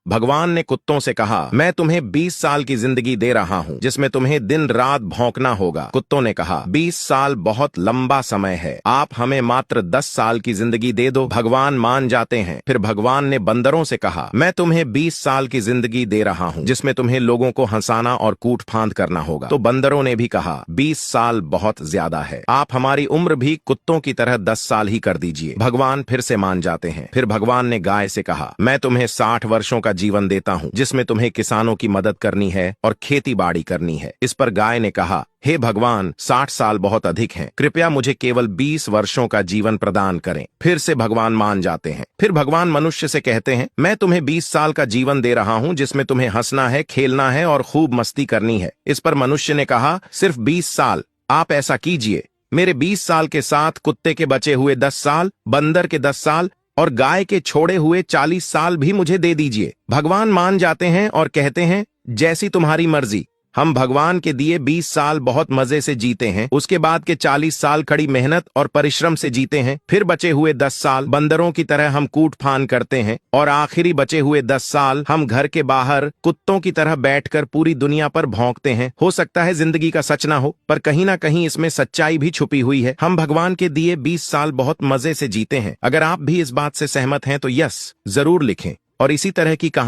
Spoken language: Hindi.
भगवान ने कुत्तों से कहा, मैं तुम्हें 20 साल की जिंदगी दे रहा हूँ जिसमें तुम्हें दिन रात भौंकना होगा। कुत्तों ने कहा, 20 साल बहुत लंबा समय है, आप हमें मात्र 10 साल की जिंदगी दे दो। भगवान मान जाते हैं। फिर भगवान ने बंदरों से कहा, मैं तुम्हें 20 साल की जिंदगी दे रहा हूँ जिसमें तुम्हें लोगों को हंसाना और कूट फांद करना होगा। तो बंदरों ने भी कहा, 20 साल बहुत ज्यादा है, आप हमारी उम्र भी कुत्तों की तरह 10 साल ही कर दीजिए। भगवान फिर से मान जाते हैं। फिर भगवान ने गाय से कहा, मैं तुम्हें 60 वर्षों का जीवन देता हूँ जिसमें तुम्हें किसानों की मदद करनी है और खेती बाड़ी करनी है। इस पर गाय ने कहा, हे भगवान, 60 साल बहुत अधिक हैं, कृपया मुझे केवल 20 वर्षों का जीवन प्रदान करें। फिर से भगवान मान जाते हैं। फिर भगवान मनुष्य से कहते हैं, मैं तुम्हें 20 साल का जीवन दे रहा हूं जिसमें तुम्हें हंसना है, खेलना है और खूब मस्ती करनी है। इस पर मनुष्य ने कहा, सिर्फ 20 साल, आप ऐसा कीजिए, मेरे 20 साल के साथ कुत्ते के बचे हुए 10 साल, बंदर के 10 साल और गाय के छोड़े हुए 40 साल भी मुझे दे दीजिए। भगवान मान जाते हैं और कहते हैं, जैसी तुम्हारी मर्जी। हम भगवान के दिए 20 साल बहुत मजे से जीते हैं, उसके बाद के 40 साल कड़ी मेहनत और परिश्रम से जीते हैं, फिर बचे हुए 10 साल बंदरों की तरह हम कूट फान करते हैं और आखिरी बचे हुए 10 साल हम घर के बाहर कुत्तों की तरह बैठकर पूरी दुनिया पर भौंकते हैं। हो सकता है जिंदगी का सच ना हो, पर कहीं ना कहीं इसमें सच्चाई भी छुपी हुई है। हम भगवान के दिए 20 साल बहुत मजे से जीते हैं। अगर आप भी इस बात से सहमत हैं तो यस जरूर लिखें और इसी तरह की कहानी